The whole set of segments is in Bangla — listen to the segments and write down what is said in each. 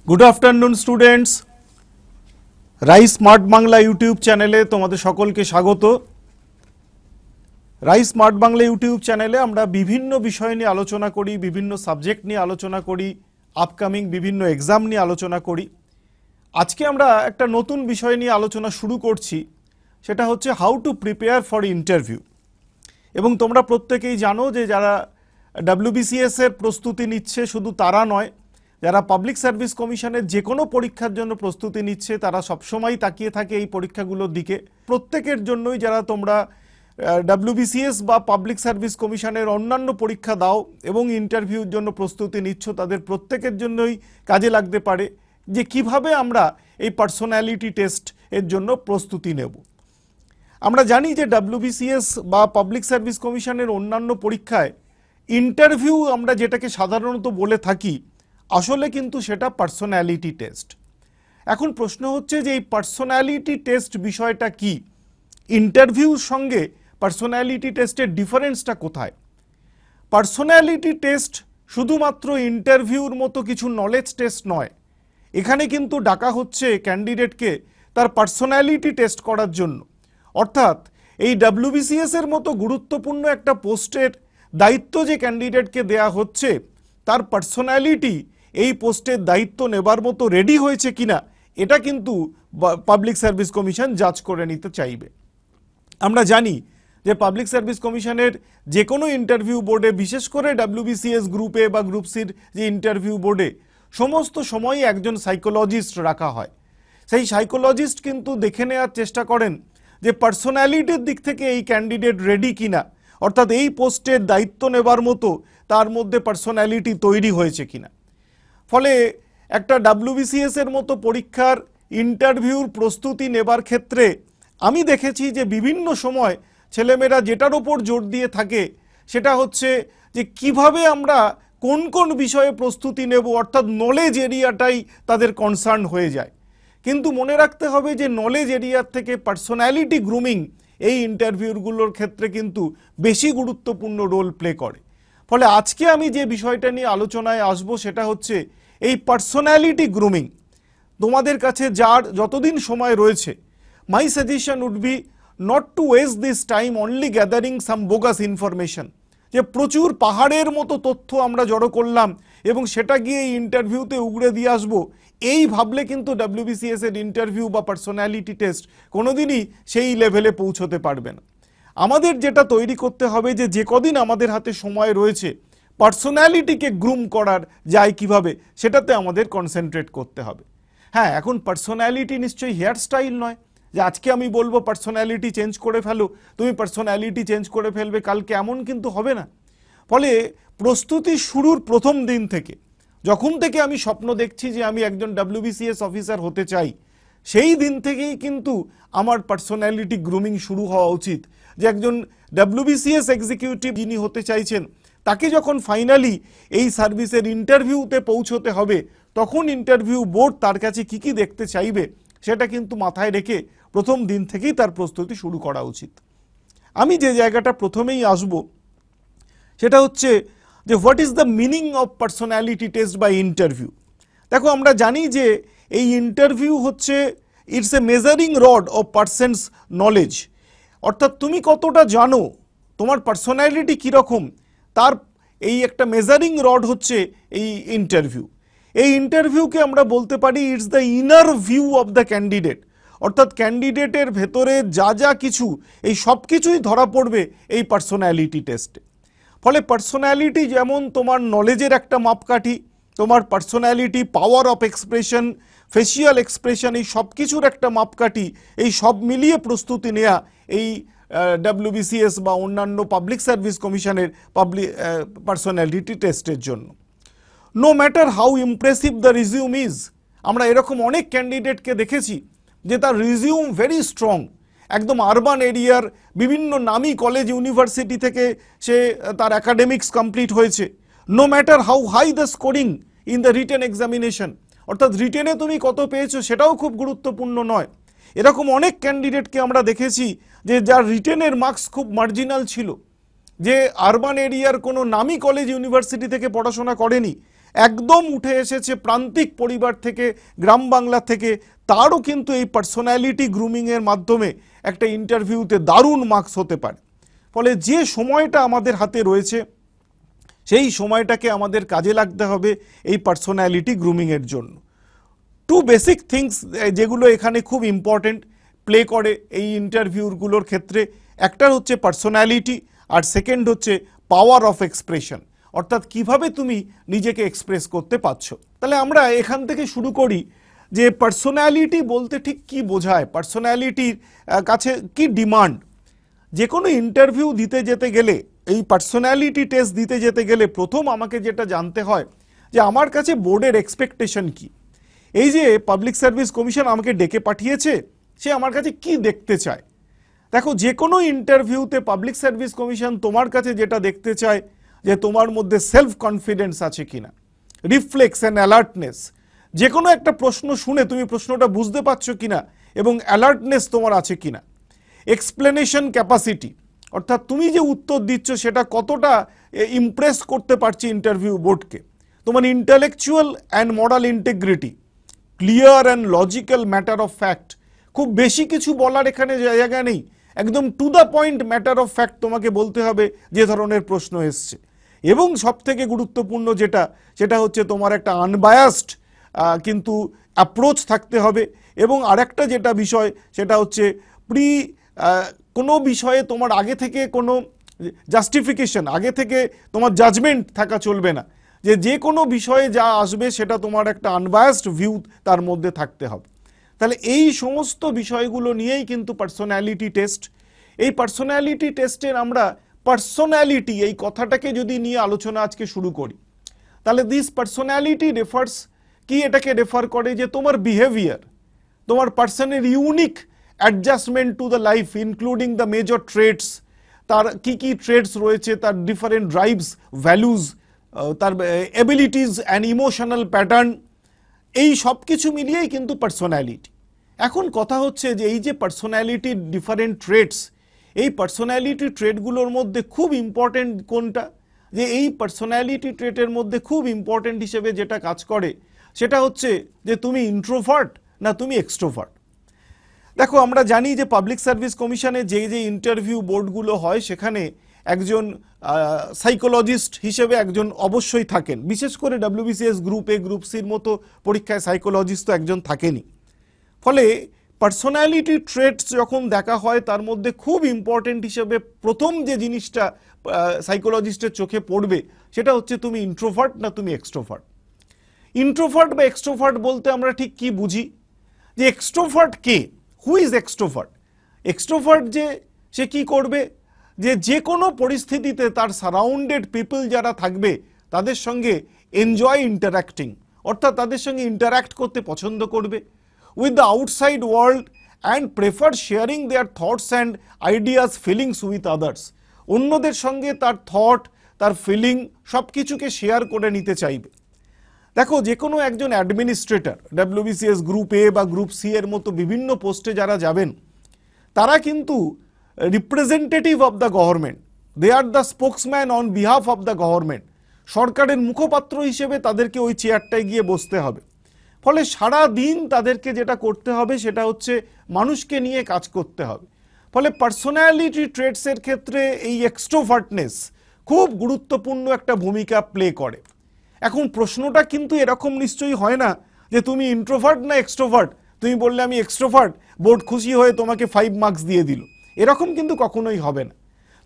Good afternoon students rice smart Bangla YouTube चैनेले तुम्हारे सकल के स्वागत। राइस स्मार्ट बांगला यूट्यूब चैनेले आमरा विभिन्न विषय निये आलोचना करी, विभिन्न सब्जेक्ट निये आलोचना करी, आपकामिंग विभिन्न एग्जाम निये आलोचना करी। आज के आमरा एकटा नतून विषय निये आलोचना शुरू करछि, सेटा होच्छे how to prepare for interview. एबं तोमरा प्रत्येकेई जानो जे जारा डब्ल्यूबीसीएस एर प्रस्तुति निच्छे शुधु तारा नय, যারা পাবলিক সার্ভিস কমিশনের যে কোনো পরীক্ষার জন্য প্রস্তুতি নিচ্ছে তারা সবসময় তাকিয়ে থাকে এই পরীক্ষাগুলোর দিকে। প্রত্যেকের জন্যই যারা তোমরা ডব্লিউবিসিএস বা পাবলিক সার্ভিস কমিশনের অন্যান্য পরীক্ষা দাও এবং ইন্টারভিউর জন্য প্রস্তুতি নিচ্ছ, তাদের প্রত্যেকের জন্যই কাজে লাগতে পারে যে কিভাবে আমরা এই পার্সোনালিটি টেস্ট এর জন্য প্রস্তুতি নেব। আমরা জানি যে ডব্লিউবিসিএস বা পাবলিক সার্ভিস কমিশনের অন্যান্য পরীক্ষায় ইন্টারভিউ আমরা যেটাকে সাধারণত বলে থাকি আসলে কিন্তু সেটা পার্সোনালিটি টেস্ট। এখন প্রশ্ন হচ্ছে যে এই পার্সোনালিটি টেস্ট বিষয়টা কি, ইন্টারভিউর সঙ্গে পার্সোনালিটি টেস্টের ডিফারেন্সটা কোথায়? পার্সোনালিটি টেস্ট শুধুমাত্র ইন্টারভিউর মতো কিছু নলেজ টেস্ট নয়, এখানে কিন্তু ডাকা হচ্ছে ক্যান্ডিডেটকে তার পার্সোনালিটি টেস্ট করার জন্য। অর্থাৎ এই ডব্লিউবিসিএস এর মতো গুরুত্বপূর্ণ একটা পোস্টের দায়িত্ব যে ক্যান্ডিডেটকে দেয়া হচ্ছে তার পার্সোনালিটি এই পোস্টের দায়িত্ব নেবার মতো রেডি হয়েছে কিনা এটা কিন্তু পাবলিক সার্ভিস কমিশন জাজ করে নিতে চাইবে। আমরা জানি যে পাবলিক সার্ভিস কমিশনের যে কোনো ইন্টারভিউ বোর্ডে, বিশেষ করে ডব্লিউবিসিএস গ্রুপে বা গ্রুপ সির যে ইন্টারভিউ বোর্ডে সমস্ত সময় একজন সাইকোলজিস্ট রাখা হয়। সেই সাইকোলজিস্ট কিন্তু দেখে নেওয়ার চেষ্টা করেন যে পার্সোনালিটির দিক থেকে এই ক্যান্ডিডেট রেডি কিনা, অর্থাৎ এই পোস্টের দায়িত্ব নেবার মতো তার মধ্যে পার্সোনালিটি তৈরি হয়েছে কিনা। ফলে একটা ডব্লিউবিসিএস এর মতো পরীক্ষার ইন্টারভিউর প্রস্তুতি নেবার ক্ষেত্রে আমি দেখেছি যে বিভিন্ন সময় ছেলেমেয়েরা যেটার ওপর জোর দিয়ে থাকে সেটা হচ্ছে যে কিভাবে আমরা কোন কোন বিষয়ে প্রস্তুতি নেব, অর্থাৎ নলেজ এরিয়াটাই তাদের কনসার্ন হয়ে যায়। কিন্তু মনে রাখতে হবে যে নলেজ এরিয়ার থেকে পার্সোনালিটি গ্রুমিং এই ইন্টারভিউগুলোর ক্ষেত্রে কিন্তু বেশি গুরুত্বপূর্ণ রোল প্লে করে। ফলে আজকে আমি যে বিষয়টা নিয়ে আলোচনায় আসবো সেটা হচ্ছে এই পার্সোনালিটি গ্রুমিং। তোমাদের কাছে যার যতদিন সময় রয়েছে, my suggestion would be not to waste this time only gathering some bogus information, যে প্রচুর পাহাড়ের মতো তথ্য আমরা জড়ো করলাম এবং সেটা গিয়ে এই ইন্টারভিউতে উগড়ে দিয়ে আসবো, এই ভাবলে কিন্তু ডব্লিউবিসিএস এর ইন্টারভিউ বা পার্সোনালিটি টেস্ট কোনোদিনই সেই লেভেলে পৌঁছতে পারবে না। আমাদের যেটা তৈরি করতে হবে যে কদিন আমাদের হাতে সময় রয়েছে পার্সোনালিটিকে গ্রুম করার যায় কিভাবে সেটাতে আমাদের কনসেন্ট্রেট করতে হবে। হ্যাঁ, এখন পার্সোনালিটি নিশ্চয়ই হেয়ার স্টাইল নয় যে আজকে আমি বলবো পার্সোনালিটি চেঞ্জ করে ফেলো, তুমি পার্সোনালিটি চেঞ্জ করে ফেলবে কালকে, এমন কিন্তু হবে না। ফলে প্রস্তুতি শুরুর প্রথম দিন থেকে, যখন থেকে আমি স্বপ্ন দেখছি যে আমি একজন ডব্লিউবিসিএস অফিসার হতে চাই, সেই দিন থেকেই কিন্তু আমার পার্সোনালিটি গ্রুমিং শুরু হওয়া উচিত। যে একজন ডব্লিউবিসিএস এক্সিকিউটিভ যিনি হতে চাইছেন তাকে যখন ফাইনালি এই সার্ভিসের ইন্টারভিউতে পৌঁছতে হবে তখন ইন্টারভিউ বোর্ড তার কাছে কি কি দেখতে চাইবে সেটা কিন্তু মাথায় রেখে প্রথম দিন থেকেই তার প্রস্তুতি শুরু করা উচিত। আমি যে জায়গাটা প্রথমেই আসব সেটা হচ্ছে যে what is the meaning of personality test by interview. দেখো, আমরা জানি যে এই ইন্টারভিউ হচ্ছে it's a measuring rod of person's knowledge, অর্থাৎ তুমি কতটা জানো, তোমার পার্সোনালিটি কীরকম তার এই একটা মেজারিং রড হচ্ছে এই ইন্টারভিউ। এই ইন্টারভিউকে আমরা বলতে পারি it's the inner view of the candidate, অর্থাৎ ক্যান্ডিডেটের ভেতরে যা যা কিছু এই সব কিছুই ধরা পড়বে এই পার্সোনালিটি টেস্টে। ফলে পার্সোনালিটি যেমন তোমার নলেজের একটা মাপকাঠি, তোমার personality power of expression, facial expression, এই সব কিছুর একটা মাপকাঠি, এই সব মিলিয়ে প্রস্তুতি নেওয়া এই ডব্লিউবিসিএস বা অন্যান্য পাবলিক সার্ভিস কমিশনের পার্সোনালিটি টেস্টের জন্য। No matter how impressive the resume is, আমরা এরকম অনেক ক্যান্ডিডেটকে দেখেছি যে তার রিজিউম ভেরি স্ট্রং, একদম আরবান এরিয়ার বিভিন্ন নামি কলেজ ইউনিভার্সিটি থেকে সে তার অ্যাকাডেমিক্স কমপ্লিট হয়েছে। No matter how high the scoring in the written examination, অর্থাৎ রিটেনে তুমি কত পেয়েছো সেটাও খুব গুরুত্বপূর্ণ নয়। এরকম অনেক ক্যান্ডিডেটকে আমরা দেখেছি যে যার রিটেনের মার্কস খুব মার্জিনাল ছিল, যে আরবান এরিয়ার কোনো নামি কলেজ ইউনিভার্সিটি থেকে পড়াশোনা করেনি, একদম উঠে এসেছে প্রান্তিক পরিবার থেকে, গ্রাম বাংলা থেকে, তারও কিন্তু এই পার্সোনালিটি গ্রুমিংয়ের মাধ্যমে একটা ইন্টারভিউতে দারুণ মার্কস হতে পারে। ফলে যে সময়টা আমাদের হাতে রয়েছে সেই সময়টাকে আমাদের কাজে লাগতে হবে এই পার্সোনালিটি গ্রুমিংয়ের জন্য। টু বেসিক থিংস যেগুলো এখানে খুব ইম্পর্টেন্ট প্লে করে এই ইন্টারভিউগুলোর ক্ষেত্রে, একটা হচ্ছে পার্সোনালিটি, আর সেকেন্ড হচ্ছে পাওয়ার অফ এক্সপ্রেশন, অর্থাৎ কিভাবে তুমি নিজেকে এক্সপ্রেস করতে পারছো। তাহলে আমরা এখান থেকে শুরু করি যে পার্সোনালিটি বলতে ঠিক কি বোঝায়, পার্সোনালিটির কাছে কি ডিমান্ড। যে কোনো ইন্টারভিউ দিতে যেতে গেলে, এই পার্সোনালিটি টেস্ট দিতে যেতে গেলে প্রথম আমাকে যেটা জানতে হয় যে আমার কাছে বোর্ডের এক্সপেকটেশন কি। এই যে পাবলিক সার্ভিস কমিশন আমাকে ডেকে পাঠিয়েছে, সে আমার কাছে কি দেখতে চায়। দেখো, যে কোনো ইন্টারভিউতে পাবলিক সার্ভিস কমিশন তোমার কাছে যেটা দেখতে চায় যে তোমার মধ্যে সেলফ কনফিডেন্স আছে কিনা, রিফ্লেক্স অ্যান্ড অ্যালার্টনেস, যে কোনো একটা প্রশ্ন শুনে তুমি প্রশ্নটা বুঝতে পারছো কিনা এবং অ্যালার্টনেস তোমার আছে কিনা, এক্সপ্লেনেশন ক্যাপাসিটি, অর্থাৎ তুমি যে উত্তর দিচ্ছ সেটা কতটা ইমপ্রেস করতে পারছি ইন্টারভিউ বোর্ডকে, তোমার intellectual and moral integrity, clear and logical matter of fact, খুব বেশি কিছু বলার এখানে জায়গা নেই, একদম to the point matter of fact তোমাকে বলতে হবে যে ধরনের প্রশ্ন এসছে। এবং সবথেকে গুরুত্বপূর্ণ যেটা, সেটা হচ্ছে তোমার একটা আনবায়াসড কিন্তু অ্যাপ্রোচ থাকতে হবে। এবং আরেকটা যেটা বিষয় সেটা হচ্ছে কোনো বিষয়ে তোমার আগে থেকে কোনো জাস্টিফিকেশন, আগে থেকে তোমার জাজমেন্ট থাকা চলবে না, যে কোনো বিষয়ে যা আসবে সেটা তোমার একটা আনবায়াসড ভিউ তার মধ্যে থাকতে হবে। তাহলে এই সমস্ত বিষয়গুলো নিয়েই কিন্তু পার্সোনালিটি টেস্ট। এই পার্সোনালিটি টেস্টের আমরা পার্সোনালিটি এই কথাটাকে যদি নিয়ে আলোচনা আজকে শুরু করি, তাহলে দিস পার্সোনালিটি রেফার্স কি, এটাকে রেফার করে যে তোমার বিহেভিয়ার, তোমার পার্সনের unique adjustment to the life including the major traits, তার কি কি ট্রেটস রয়েছে, তার ডিফারেন্ট ড্রাইভস, ভ্যালুজ, তার এবিলিটিস অ্যান্ড ইমোশনাল প্যাটার্ন, এই সব কিছু মিলিয়েই কিন্তু পার্সোনালিটি। এখন কথা হচ্ছে যে এই যে পার্সোনালিটির ডিফারেন্ট ট্রেটস, এই পার্সোনালিটি ট্রেটগুলোর মধ্যে খুব ইম্পর্টেন্ট কোনটা, যে এই পার্সোনালিটি ট্রেটের মধ্যে খুব ইম্পর্টেন্ট হিসেবে যেটা কাজ করে সেটা হচ্ছে যে তুমি ইন্ট্রোভার্ট না তুমি এক্সট্রোভার্ট। দেখো, আমরা জানি যে পাবলিক সার্ভিস কমিশনে যে যে ইন্টারভিউ বোর্ডগুলো হয় সেখানে একজন সাইকোলজিস্ট হিসেবে একজন অবশ্যই থাকেন, বিশেষ করে WBCS গ্রুপ এ, গ্রুপ সির মতো পরীক্ষায় সাইকোলজিস্ট তো একজন থাকেনি। ফলে পার্সোনালিটি ট্রেটস যখন দেখা হয় তার মধ্যে খুব ইম্পর্টেন্ট হিসেবে প্রথম যে জিনিসটা সাইকোলজিস্টের চোখে পড়বে সেটা হচ্ছে তুমি ইন্ট্রোভার্ট না তুমি এক্সট্রোভার্ট। ইন্ট্রোভার্ট বা এক্সট্রোভার্ট বলতে আমরা ঠিক কি বুঝি, যে extrovert K, who is extrovert. Extrovert যে সে কি করবে, যে কোনো পরিস্থিতিতে তার সারাউন্ডেড পিপল যারা থাকবে তাদের সঙ্গে এনজয় ইন্টারাক্টিং, অর্থাৎ তাদের সঙ্গে ইন্টারাক্ট করতে পছন্দ করবে with the outside world and prefer sharing there thoughts and ideas feelings with others. অন্যদের সঙ্গে তার থট, তার ফিলিং সব কিছুকে শেয়ার করে নিতে চাইবে। দেখো, যে কোনো একজন অ্যাডমিনিস্ট্রেটর WBCS গ্রুপ এ বা গ্রুপ সি এর মতো বিভিন্ন পোস্টে যারা যাবেন তারা কিন্তু representative of the government, they are the spokesman on behalf of the government. সরকারের মুখপাত্র হিসেবে তাদেরকে ওই চেয়ারটায় গিয়ে বসতে হবে। ফলে সারা দিন তাদেরকে যেটা করতে হবে সেটা হচ্ছে মানুষকে নিয়ে কাজ করতে হবে। ফলে পার্সোনালিটি ট্রেটসের ক্ষেত্রে এই এক্সট্রোভার্টনেস খুব গুরুত্বপূর্ণ একটা ভূমিকা প্লে করে। এখন প্রশ্নটা কিন্তু এরকম নিশ্চয়ই হয় না যে তুমি ইন্ট্রোভার্ট না এক্সট্রোভার্ট, তুমি বললে আমি এক্সট্রোভার্ট, বোর্ড খুশি হয়ে তোমাকে 5 মার্কস দিয়ে দিল, এরকম কিন্তু কখনোই হবে না।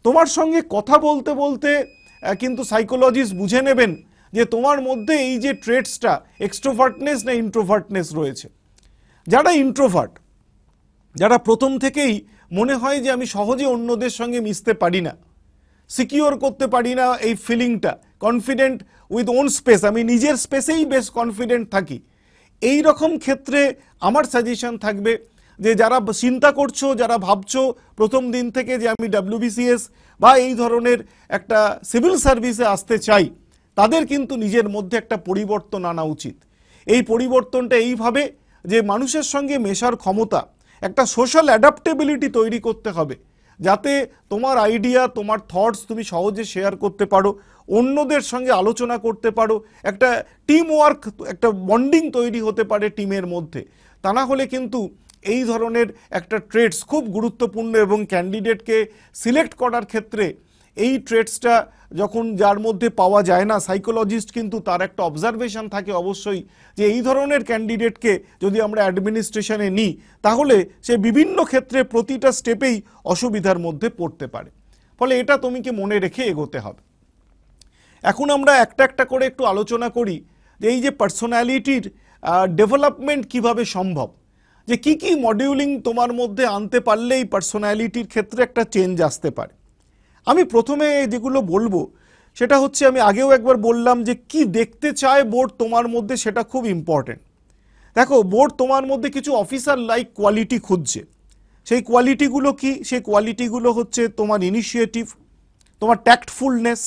তোমার সঙ্গে কথা বলতে বলতে কিন্তু সাইকোলজিস্ট বুঝে নেবেন যে তোমার মধ্যে এই যে ট্রেটসটা এক্সট্রোভার্টনেস না ইন্ট্রোভার্টনেস রয়েছে। যারা ইন্ট্রোভার্ট, যারা প্রথম থেকেই মনে হয় যে আমি সহজে অন্যদের সঙ্গে মিশতে পারি না, সিকিওর করতে পারি না এই ফিলিংটা, কনফিডেন্ট উইথ ওন স্পেস, আমি নিজের স্পেসেই বেশ কনফিডেন্ট থাকি, এই রকম ক্ষেত্রে আমার সাজেশন থাকবে যে যারা চিন্তা করছো, যারা ভাবছো প্রথম দিন থেকে যে আমি WBCS বা এই ধরনের একটা সিভিল সার্ভিসে আসতে চাই, তাদের কিন্তু নিজের মধ্যে একটা পরিবর্তন আনা উচিত। এই পরিবর্তনটা এইভাবে যে মানুষের সঙ্গে মেশার ক্ষমতা, একটা সোশ্যাল অ্যাডাপ্টেবিলিটি তৈরি করতে হবে যাতে তোমার আইডিয়া, তোমার থটস তুমি সহজে শেয়ার করতে পারো, অন্যদের সঙ্গে আলোচনা করতে পারো, একটা টিম ওয়ার্ক, একটা বন্ডিং তৈরি হতে পারে টিমের মধ্যে। তা না হলে কিন্তু এই ধরনের একটা ট্রেটস খুব গুরুত্বপূর্ণ, এবং ক্যান্ডিডেটকে সিলেক্ট করার ক্ষেত্রে এই ট্রেটসটা যখন যার মধ্যে পাওয়া যায় না, সাইকোলজিস্ট কিন্তু তার একটা অবজারভেশন থাকে অবশ্যই যে এই ধরনের ক্যান্ডিডেটকে যদি আমরা অ্যাডমিনিস্ট্রেশনে নিই তাহলে সে বিভিন্ন ক্ষেত্রে প্রতিটা স্টেপেই অসুবিধার মধ্যে পড়তে পারে। ফলে এটা তোমাকে মনে রেখে এগোতে হবে। এখন আমরা একটা একটা করে একটু আলোচনা করি যে এই যে পার্সোনালিটির ডেভেলপমেন্ট কিভাবে সম্ভব, যে কি কি মডিউলিং তোমার মধ্যে আনতে পারলেই পার্সোনালিটির ক্ষেত্রে একটা চেঞ্জ আসতে পারে। আমি প্রথমে যেগুলো বলবো সেটা হচ্ছে, আমি আগেও একবার বললাম যে কি দেখতে চায় বোর্ড তোমার মধ্যে, সেটা খুব ইম্পর্টেন্ট। দেখো, বোর্ড তোমার মধ্যে কিছু অফিসার লাইক কোয়ালিটি খুঁজছে। সেই কোয়ালিটিগুলো কি? সেই কোয়ালিটিগুলো হচ্ছে তোমার ইনিশিয়েটিভ, তোমার tactfulness,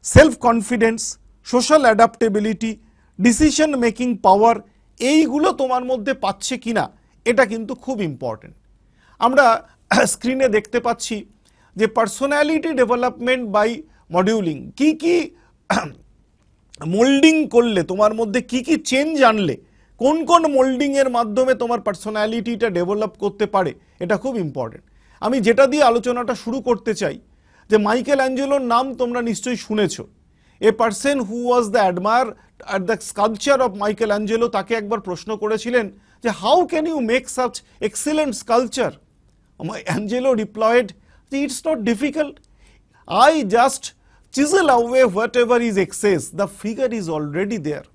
self confidence, social adaptability, decision making power. এইগুলো তোমার মধ্যে পাচ্ছে কিনা এটা কিন্তু খুব ইম্পর্টেন্ট। আমরা স্ক্রিনে দেখতে পাচ্ছি যে পার্সোনালিটি ডেভেলপমেন্ট বাই মডিউলিং, কি কি মোল্ডিং করলে তোমার মধ্যে কি কি চেঞ্জ আনলে, কোন কোন মোল্ডিংয়ের মাধ্যমে তোমার পার্সোনালিটিটা ডেভেলপ করতে পারে, এটা খুব ইম্পর্টেন্ট। আমি যেটা দিয়ে আলোচনাটা শুরু করতে চাই, যে মাইকেল অ্যাঞ্জেলোর নাম তোমরা নিশ্চয়ই শুনেছ। A person who was the admirer at the sculpture of Michelangelo, তাকে একবার প্রশ্ন করেছিলেন যে how can you make such excellent sculpture? Angelo replied, it's not difficult, I just chisel away whatever is excess, the figure is already there.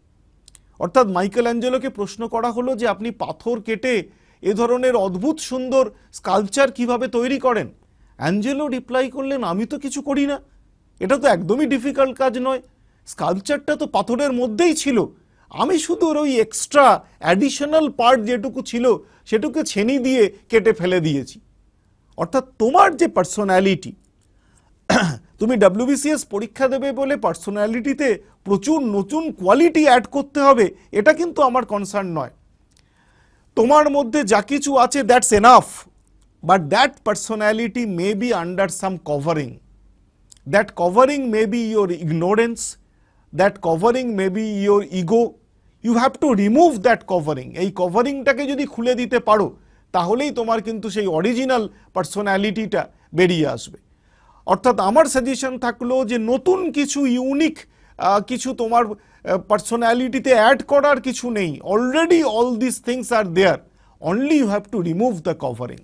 অর্থাৎ মাইকেল অ্যাঞ্জেলোকে প্রশ্ন করা হলো যে আপনি পাথর কেটে এ ধরনের অদ্ভুত সুন্দর স্কাল্পচার কিভাবে তৈরি করেন? অ্যাঞ্জেলো রিপ্লাই করলেন, আমি তো কিছু করি না, এটা তো একদমই ডিফিকাল্ট কাজ নয়, স্কাল্পচারটা তো পাথরের মধ্যেই ছিল, আমি শুধু ওই এক্সট্রা অ্যাডিশনাল পার্ট যেটুকু ছিল সেটুকু ছেনি দিয়ে কেটে ফেলে দিয়েছি। অর্থাৎ তোমার যে পার্সোনালিটি, তুমি WBCS পরীক্ষা দেবে বলে পার্সোনালিটিতে প্রচুর নতুন কোয়ালিটি অ্যাড করতে হবে, এটা কিন্তু আমার কনসার্ন নয়। তোমার মধ্যে যা কিছু আছে that's enough, but that personality may be under some covering. That covering may be your ignorance, that covering may be your ego. You have to remove that covering. এই কভারিংটাকে যদি খুলে দিতে পারো তাহলেই তোমার কিন্তু সেই অরিজিনাল পার্সোনালিটিটা বেরিয়ে আসবে। অর্থাৎ আমার সাজেশন থাকলো যে নতুন কিছু ইউনিক কিছু তোমার পার্সোনালিটিতে অ্যাড করার কিছু নেই, already all this things are there, only you have to remove the covering.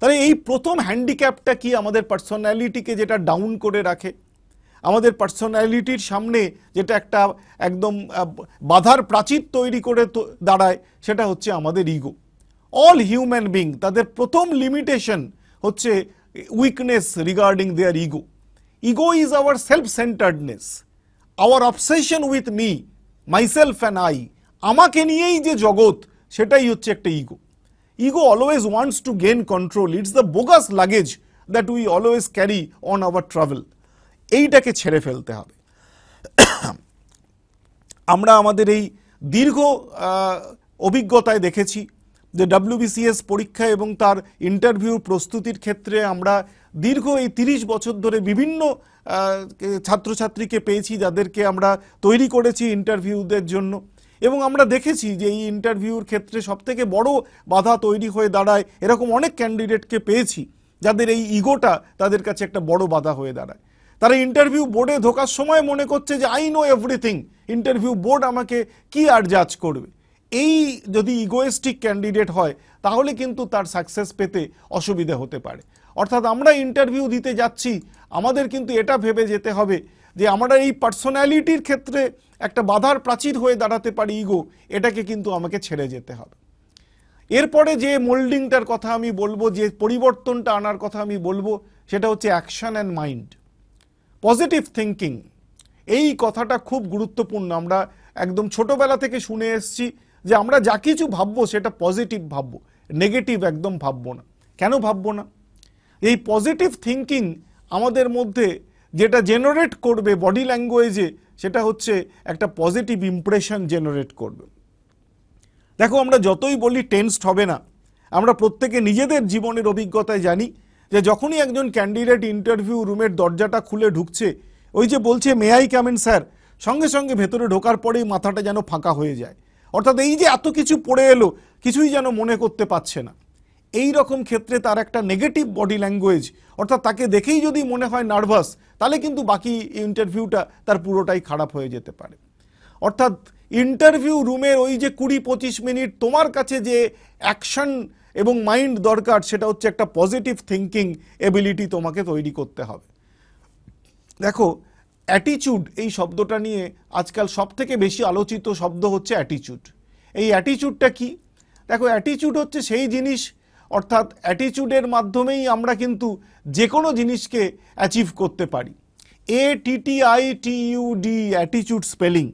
তাহলে এই প্রথম হ্যান্ডিক্যাপটা কি? আমাদের পার্সোনালিটিকে যেটা ডাউন করে রাখে, আমাদের পার্সোনালিটির সামনে যেটা একটা একদম বাধার প্রাচীর তৈরি করে দাঁড়ায়, সেটা হচ্ছে আমাদের ইগো। অল হিউম্যান বিং, তাদের প্রথম লিমিটেশন হচ্ছে weakness regarding their ego. Ego is our self-centeredness, our obsession with me, myself and I. আমাকে নিয়েই যে জগৎ, সেটাই হচ্ছে একটা ego. Ego always wants to gain control. It's the bogus luggage that we always carry on our travel. এইটাকে ছেড়ে ফেলতে হবে। আমরা আমাদের এই দীর্ঘ অভিজ্ঞতায় দেখেছি যে WBCS পরীক্ষা এবং তার ইন্টারভিউ প্রস্তুতির ক্ষেত্রে আমরা দীর্ঘ এই 30 বছর ধরে বিভিন্ন ছাত্রছাত্রীকে পেয়েছি যাদেরকে আমরা তৈরি করেছি ইন্টারভিউদের জন্য, এবং আমরা দেখেছি যে এই ইন্টারভিউর ক্ষেত্রে সবথেকে বড় বাধা তৈরি হয়ে দাঁড়ায়, এরকম অনেক ক্যান্ডিডেটকে পেয়েছি যাদের এই ইগোটা তাদের কাছে একটা বড় বাধা হয়ে দাঁড়ায়। তারা ইন্টারভিউ বোর্ডে ঢোকার সময় মনে করছে যে I know everything, interview board আমাকে কি আর জাজ করবে। এই যদি ইগোয়েস্টিক ক্যান্ডিডেট হয় তাহলে কিন্তু তার সাকসেস পেতে অসুবিধা হতে পারে। অর্থাৎ আমরা ইন্টারভিউ দিতে যাচ্ছি, আমাদের কিন্তু এটা ভেবে যেতে হবে যে আমরা এই পার্সোনালিটির ক্ষেত্রে একটা বাধার প্রাচীর হয়ে দাঁড়াতে পারি ইগো, এটাকে কিন্তু আমাকে ছেড়ে যেতে হবে। এরপরে যে মোল্ডিংটার কথা আমি বলবো, যে পরিবর্তনটা আনার কথা আমি বলবো, সেটা হচ্ছে action and mind, positive thinking. এই কথাটা খুব গুরুত্বপূর্ণ। আমরা একদম ছোটবেলা থেকে শুনে এসেছি যে আমরা যা কিছু ভাববো সেটা পজিটিভ ভাববো, নেগেটিভ একদম ভাববো না। কেন ভাববো না? এই পজিটিভ থিঙ্কিং আমাদের মধ্যে যেটা জেনারেট করবে বডি ল্যাঙ্গুয়েজে, সেটা হচ্ছে একটা পজিটিভ ইমপ্রেশন জেনারেট করবে। দেখো, আমরা যতই বলি টেন্সড হবে না, আমরা প্রত্যেকে নিজেদের জীবনের অভিজ্ঞতায় জানি যে যখনই একজন ক্যান্ডিডেট ইন্টারভিউ রুমের দরজাটা খুলে ঢুকছে, ওই যে বলছে may I come in sir, সঙ্গে সঙ্গে ভেতরে ঢোকার পরেই মাথাটা যেন ফাঁকা হয়ে যায়। অর্থাৎ এই যে এত কিছু পড়ে এলো, কিছুই যেন মনে করতে পারছে না। এই রকম ক্ষেত্রে তার একটা নেগেটিভ বডি ল্যাঙ্গুয়েজ, অর্থাৎ তাকে দেখেই যদি মনে হয় নার্ভাস, তাহলে কিন্তু বাকি ইন্টারভিউটা তার পুরোটাই খারাপ হয়ে যেতে পারে। অর্থাৎ ইন্টারভিউ রুমের ওই যে 20-25 মিনিট তোমার কাছে যে অ্যাকশন এবং মাইন্ড দরকার, সেটা হচ্ছে একটা পজিটিভ থিঙ্কিং এবিলিটি তোমাকে তৈরি করতে হবে। দেখো, অ্যাটিচিউড এই শব্দটা নিয়ে আজকাল সব থেকে বেশি আলোচিত শব্দ হচ্ছে অ্যাটিচিউড। এই অ্যাটিচিউডটা কি? দেখো, অ্যাটিচিউড হচ্ছে সেই জিনিস, অর্থাৎ অ্যাটিচিউডের মাধ্যমেই আমরা কিন্তু যে কোনো জিনিসকে অ্যাচিভ করতে পারি। ATTITUD, অ্যাটিচিউড স্পেলিং।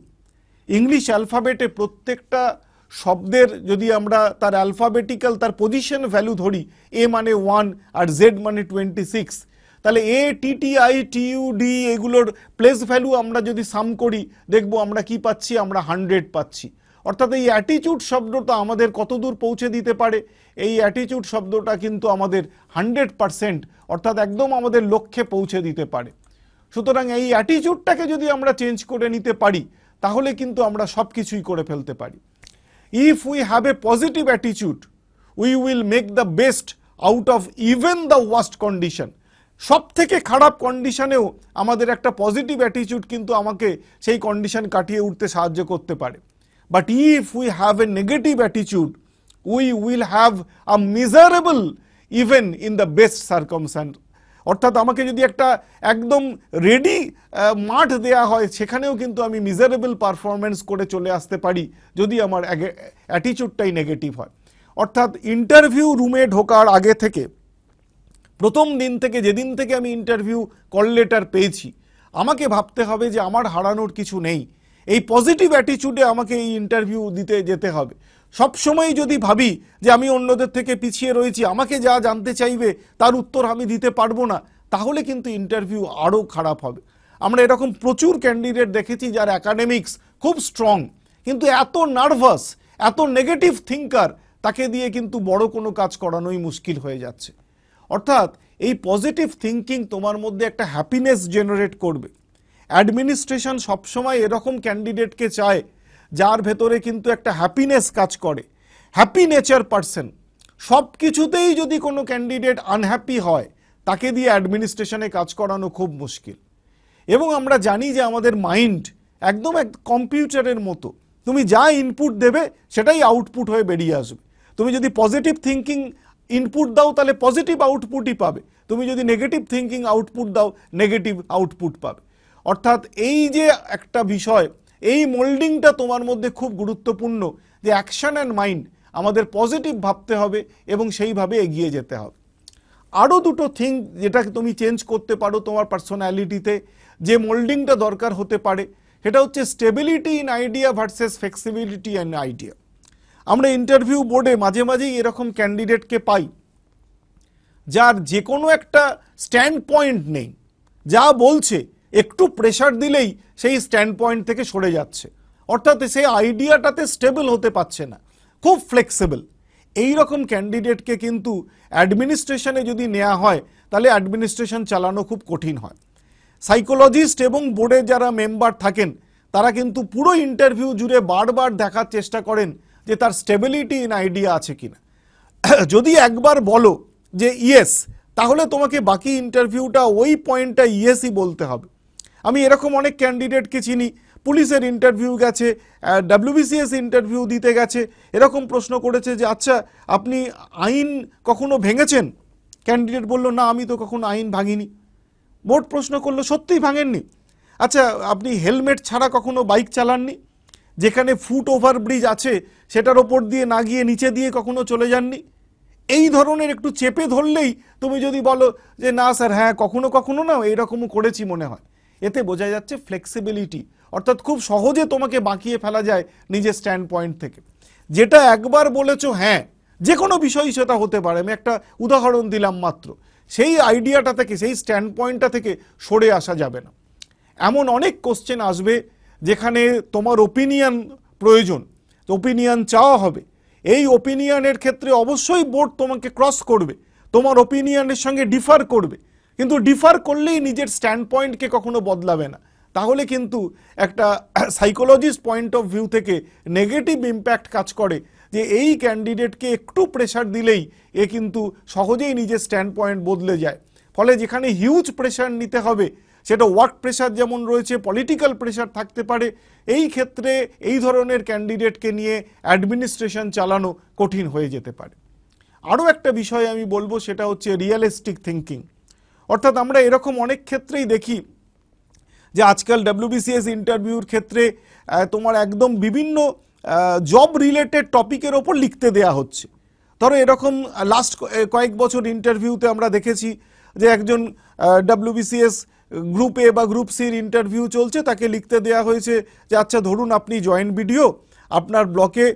ইংলিশ অ্যালফাবেটে প্রত্যেকটা শব্দের যদি আমরা তার অ্যালফাবেটিক্যাল তার পজিশন ভ্যালু ধরি, A মানে 1 আর Z মানে 26, তাহলে ATTITUD এগুলোর প্লেস ভ্যালু আমরা যদি সাম করি, দেখব আমরা কি পাচ্ছি, আমরা 100 পাচ্ছি। অর্থাৎ এই অ্যাটিচিউড শব্দটা আমাদের কত দূর পৌঁছে দিতে পারে? এই অ্যাটিচিউড শব্দটা কিন্তু আমাদের 100%, অর্থাৎ একদম আমাদের লক্ষ্যে পৌঁছে দিতে পারে। সুতরাং এই অ্যাটিচিউডটাকে যদি আমরা চেঞ্জ করে নিতে পারি, তাহলে কিন্তু আমরা সব কিছুই করে ফেলতে পারি। If we have a positive অ্যাটিচিউড, we will make the best out of even the worst condition. সব থেকে খারাপ কন্ডিশনেও আমাদের একটা পজিটিভ অ্যাটিচিউড কিন্তু আমাকে সেই কন্ডিশন কাটিয়ে উঠতে সাহায্য করতে পারে। But if we have a negative অ্যাটিচিউড, we will have a miserable even in the best circumstance. অর্থাৎ আমাকে যদি একটা একদম রেডি মাঠ দেয়া হয়, সেখানেও কিন্তু আমি মিজারেবল পারফরমেন্স করে চলে আসতে পারি যদি আমার অ্যাটিচিউডটাই নেগেটিভ হয়। অর্থাৎ ইন্টারভিউ রুমে ঢোকার আগে থেকে, প্রথম দিন থেকে, যেদিন থেকে আমি ইন্টারভিউ কল লেটার পেয়েছি, আমাকে ভাবতে হবে যে আমার হারানোর কিছু নেই। এই পজিটিভ অ্যাটিচিউডে আমাকে এই ইন্টারভিউ দিতে যেতে হবে। সবসময় যদি ভাবি যে আমি অন্যদের থেকে পিছিয়ে রয়েছি, আমাকে যা জানতে চাইবে তার উত্তর আমি দিতে পারবো না, তাহলে কিন্তু ইন্টারভিউ আরও খারাপ হবে। আমরা এরকম প্রচুর ক্যান্ডিডেট দেখেছি যার অ্যাকাডেমিক্স খুব স্ট্রং, কিন্তু এত নার্ভাস, এত নেগেটিভ থিঙ্কার, তাকে দিয়ে কিন্তু বড় কোনো কাজ করানোই মুশকিল হয়ে যাচ্ছে। অর্থাৎ এই পজিটিভ থিঙ্কিং তোমার মধ্যে একটা হ্যাপিনেস জেনারেট করবে। অ্যাডমিনিস্ট্রেশন সবসময় এরকম ক্যান্ডিডেটকে চায় যার ভেতরে কিন্তু একটা হ্যাপিনেস কাজ করে, হ্যাপি নেচার পারসন। সব কিছুতেই যদি কোনো ক্যান্ডিডেট আনহ্যাপি হয়, তাকে দিয়ে অ্যাডমিনিস্ট্রেশনে কাজ করানো খুব মুশকিল। এবং আমরা জানি যে আমাদের মাইন্ড একদম এক কম্পিউটারের মতো, তুমি যা ইনপুট দেবে সেটাই আউটপুট হয়ে বেরিয়ে আসবে। তুমি যদি পজিটিভ থিঙ্কিং ইনপুট দাও, তাহলে পজিটিভ আউটপুটই পাবে। তুমি যদি নেগেটিভ থিঙ্কিং আউটপুট দাও, নেগেটিভ আউটপুট পাবে। অর্থাৎ এই যে একটা বিষয়, এই মোল্ডিংটা তোমার মধ্যে খুব গুরুত্বপূর্ণ, যে অ্যাকশন অ্যান্ড মাইন্ড আমাদের পজিটিভ ভাবতে হবে এবং সেইভাবে এগিয়ে যেতে হবে। আরও দুটো থিং যেটাকে তুমি চেঞ্জ করতে পারো তোমার পার্সোনালিটিতে, যে মোল্ডিংটা দরকার হতে পারে, সেটা হচ্ছে stability in idea versus flexibility in idea. আমরা ইন্টারভিউ বোর্ডে মাঝে মাঝেই এরকম ক্যান্ডিডেটকে পাই যার যে কোনো একটা স্ট্যান্ড পয়েন্ট নেই, যা বলছে একটু প্রেশার দিলেই সেই স্ট্যান্ড পয়েন্ট থেকে সরে যাচ্ছে। অর্থাৎ সেই আইডিয়াটাতে স্টেবল হতে পারছে না, খুব ফ্লেক্সিবল। এই রকম ক্যান্ডিডেটকে কিন্তু অ্যাডমিনিস্ট্রেশনে যদি নেওয়া হয়, তাহলে অ্যাডমিনিস্ট্রেশন চালানো খুব কঠিন হয়। সাইকোলজিস্ট এবং বোর্ডে যারা মেম্বার থাকেন, তারা কিন্তু পুরো ইন্টারভিউ জুড়ে বারবার দেখার চেষ্টা করেন যে তার স্টেবিলিটি ইন আইডিয়া আছে কিনা। যদি একবার বলো যে ইয়েস, তাহলে তোমাকে বাকি ইন্টারভিউটা ওই পয়েন্টটা ইয়েসই বলতে হবে। আমি এরকম অনেক ক্যান্ডিডেটকে চিনি, পুলিশের ইন্টারভিউ গেছে, WBCS ইন্টারভিউ দিতে গেছে, এরকম প্রশ্ন করেছে যে আচ্ছা আপনি আইন কখনো ভেঙেছেন? ক্যান্ডিডেট বলল না, আমি তো কখনো আইন ভাঙিনি। বোর্ড প্রশ্ন করলো সত্যিই ভাঙেননি? আচ্ছা আপনি হেলমেট ছাড়া কখনো বাইক চালাননি? যেখানে ফুট ওভার ব্রিজ আছে সেটার ওপর দিয়ে না গিয়ে নিচে দিয়ে কখনো চলে যাননি? এই ধরনের একটু চেপে ধরলেই তুমি যদি বলো যে না স্যার, হ্যাঁ কখনো কখনো না এইরকমও করেছি মনে হয়, এতে বোঝা যাচ্ছে ফ্লেক্সিবিলিটি। অর্থাৎ খুব সহজে তোমাকে বাঁকিয়ে ফেলা যায় নিজের স্ট্যান্ড পয়েন্ট থেকে। যেটা একবার বলেছো হ্যাঁ, যে কোনো বিষয় সেটা হতে পারে, আমি একটা উদাহরণ দিলাম মাত্র, সেই আইডিয়াটা থেকে, সেই স্ট্যান্ড পয়েন্টটা থেকে সরে আসা যাবে না। এমন অনেক কোশ্চেন আসবে যেখানে তোমার ওপিনিয়ন প্রয়োজন, ওপিনিয়ন চাওয়া হবে। এই ওপিনিয়নের ক্ষেত্রে অবশ্যই বোর্ড তোমাকে ক্রস করবে, তোমার ওপিনিয়নের সঙ্গে ডিফার করবে। কিন্তু ডিফার করলেই নিজের স্ট্যান্ড পয়েন্টকে কখনো বদলাবে না, তাহলে কিন্তু একটা সাইকোলজিস্ট পয়েন্ট অফ ভিউ থেকে নেগেটিভ ইম্প্যাক্ট কাজ করে যে এই ক্যান্ডিডেটকে একটু প্রেশার দিলেই এ কিন্তু সহজেই নিজের স্ট্যান্ড পয়েন্ট বদলে যায়। ফলে যেখানে হিউজ প্রেশার নিতে হবে, সেটা ওয়ার্ক প্রেশার যেমন রয়েছে, পলিটিক্যাল প্রেশার থাকতে পারে, এই ক্ষেত্রে এই ধরনের ক্যান্ডিডেটকে নিয়ে অ্যাডমিনিস্ট্রেশন চালানো কঠিন হয়ে যেতে পারে। আরও একটা বিষয় আমি বলবো, সেটা হচ্ছে রিয়েলিস্টিক থিঙ্কিং। অর্থাৎ আমরা এরকম অনেক ক্ষেত্রেই দেখি যে আজকাল WBCS ইন্টারভিউর ক্ষেত্রে তোমার একদম বিভিন্ন জব রিলেটেড টপিকের ওপর লিখতে দেয়া হচ্ছে। ধরো এরকম লাস্ট কয়েক বছর ইন্টারভিউতে আমরা দেখেছি যে একজন WBCS গ্রুপ এ বা গ্রুপ সির ইন্টারভিউ চলছে, তাকে লিখতে দেয়া হয়েছে যে আচ্ছা ধরুন আপনি জয়েন্ট বিডিও, আপনার ব্লকে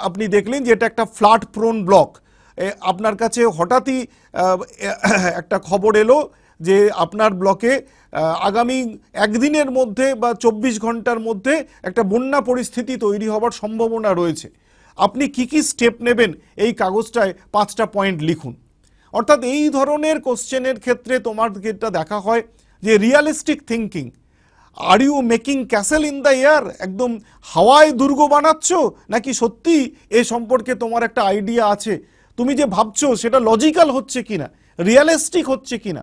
আপনি দেখলেন যে এটা একটা ফ্লাড প্রোন ব্লক, আপনার কাছে হঠাৎই একটা খবর এলো যে আপনার ব্লকে আগামী একদিনের মধ্যে বা 24 ঘন্টার মধ্যে একটা বন্যা পরিস্থিতি তৈরি হওয়ার সম্ভাবনা রয়েছে, আপনি কি কি স্টেপ নেবেন এই কাগজটায় 5টা পয়েন্ট লিখুন। অর্থাৎ এই ধরনের কোশ্চেনের ক্ষেত্রে তোমার যেটা দেখা হয় যে realistic thinking, are you making castle in the air, একদম হাওয়ায় দুর্গ বানাচ্ছ, নাকি সত্যি এ সম্পর্কে তোমার একটা আইডিয়া আছে, তুমি যে ভাবছো সেটা লজিক্যাল হচ্ছে কিনা, রিয়ালিস্টিক হচ্ছে কিনা।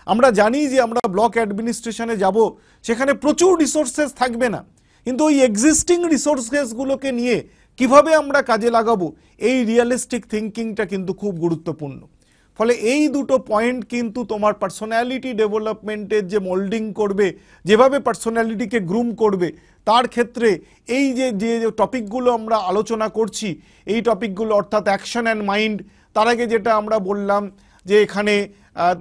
আমরা জানি যে আমরা ব্লক অ্যাডমিনিস্ট্রেশনে যাব, সেখানে প্রচুর রিসোর্সেস থাকবে না, কিন্তু ওই এক্সিস্টিং রিসোর্সেসগুলোকে নিয়ে কিভাবে আমরা কাজে লাগাবো, এই রিয়ালিস্টিক থিঙ্কিংটা কিন্তু খুব গুরুত্বপূর্ণ। ফলে এই দুটো পয়েন্ট কিন্তু তোমার পার্সোনালিটি ডেভেলপমেন্টের যে মোল্ডিং করবে, যেভাবে পার্সোনালিটিকে গ্রুম করবে, তার ক্ষেত্রে এই যে যে টপিকগুলো আমরা আলোচনা করছি, এই টপিকগুলো অর্থাৎ অ্যাকশন অ্যান্ড মাইন্ড, তার আগে যেটা আমরা বললাম যে এখানে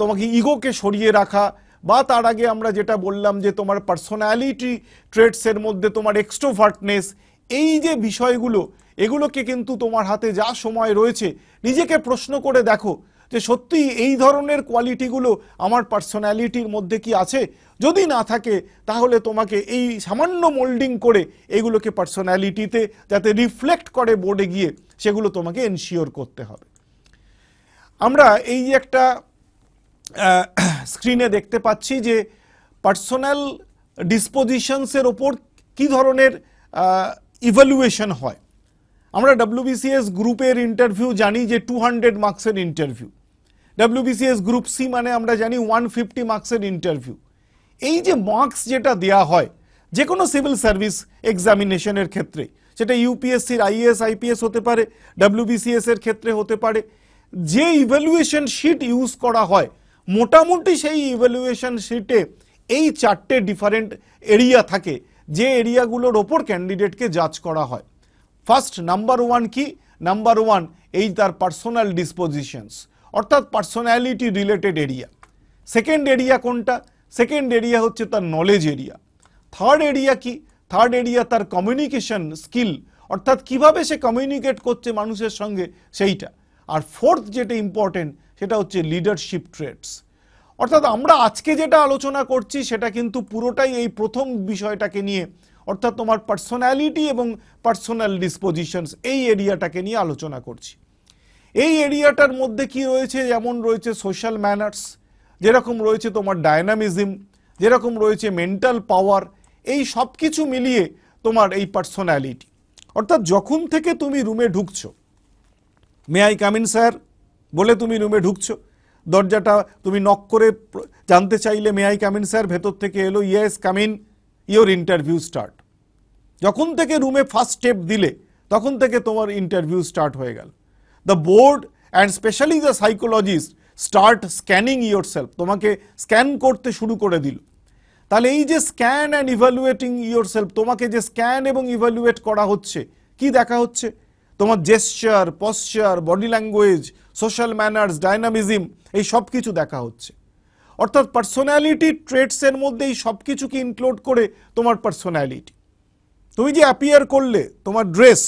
তোমাকে ইগোকে সরিয়ে রাখা, বা তার আগে আমরা যেটা বললাম যে তোমার পার্সোনালিটি ট্রেটসের মধ্যে তোমার এক্সট্রোভার্টনেস, এই যে বিষয়গুলো, এগুলোকে কিন্তু তোমার হাতে যা সময় রয়েছে নিজেকে প্রশ্ন করে দেখো যে সত্যি এই ধরনের কোয়ালিটিগুলো আমার পার্সোনালিটির মধ্যে কি আছে। যদি না থাকে তাহলে তোমাকে এই সামান্য মোল্ডিং করে এগুলোকে পার্সোনালিটিতে যাতে রিফ্লেক্ট করে বোর্ডে গিয়ে, সেগুলো তোমাকে এনশিওর করতে হবে। আমরা এই যে একটা স্ক্রিনে দেখতে পাচ্ছি যে পার্সোনাল ডিসপোজিশনসের ওপর কী ধরনের ইভ্যালুয়েশন হয়। আমরা WBCS গ্রুপের ইন্টারভিউ জানি যে 200 মার্কসের ইন্টারভিউ, WBCS গ্রুপ সি মানে আমরা জানি 150 মার্কসের ইন্টারভিউ। এই যে মার্কস যেটা দেয়া হয় যে কোনো সিভিল সার্ভিস এক্সামিনেশনের ক্ষেত্রে, সেটা UPSCর IAS IPS হতে পারে, WBCS এর ক্ষেত্রে হতে পারে, যে ইভ্যালুয়েশন শিট ইউজ করা হয়, মোটামুটি সেই ইভ্যালুয়েশন শিটে এই 4টে ডিফারেন্ট এরিয়া থাকে, যে এরিয়াগুলোর ওপর ক্যান্ডিডেটকে জাজ করা হয়। ফার্স্ট নাম্বার 1 কি? নাম্বার 1 এই তার পার্সোনাল ডিসপোজিশনস, অর্থাৎ personality related area. Second area কোনটা? সেকেন্ড এরিয়া হচ্ছে তার নলেজ এরিয়া। থার্ড এরিয়া কি? থার্ড এরিয়া তার কমিউনিকেশন স্কিল, অর্থাৎ কিভাবে সে কমিউনিকেট করছে মানুষের সঙ্গে, সেইটা। আর ফোর্থ যেটা ইম্পর্টেন্ট, সেটা হচ্ছে লিডারশিপ ট্রেটস। অর্থাৎ আমরা আজকে যেটা আলোচনা করছি সেটা কিন্তু পুরোটাই এই প্রথম বিষয়টাকে নিয়ে, অর্থাৎ তোমার পার্সোনালিটি এবং পার্সোনাল ডিসপোজিশনস, এই এরিয়াটাকে নিয়ে আলোচনা করছি। এই এরিয়াটার মধ্যে কি রয়েছে? যেমন রয়েছে সোশ্যাল ম্যানার্স, যেরকম রয়েছে তোমার ডায়নামিজম, যেরকম রয়েছে মেন্টাল পাওয়ার, এই সব কিছু মিলিয়ে তোমার এই পার্সোনালিটি। অর্থাৎ যখন থেকে তুমি রুমে ঢুকছো, may I come in sir বলে তুমি রুমে ঢুকছো, দরজাটা তুমি নক করে জানতে চাইলে may I come in sir, ভেতর থেকে এলো yes come in, your interview start. যখন থেকে রুমে ফার্স্ট স্টেপ দিলে তখন থেকে তোমার ইন্টারভিউ স্টার্ট হয়ে গেল। The board and specially the psychologist start scanning your self, তোমাকে স্ক্যান করতে শুরু করে দিল। তাহলে এই যে scan and evaluating your self, তোমাকে যে স্ক্যান এবং ইভ্যালুয়েট করা হচ্ছে, কি দেখা হচ্ছে? তোমার gesture, posture, body language, social manners, dynamism, এই সব কিছু দেখা হচ্ছে। অর্থাৎ পার্সোনালিটি ট্রেটসের মধ্যে এই সব কিছুকে ইনক্লুড করে তোমার পার্সোনালিটি। তুমি যে অ্যাপিয়ার করলে, তোমার ড্রেস,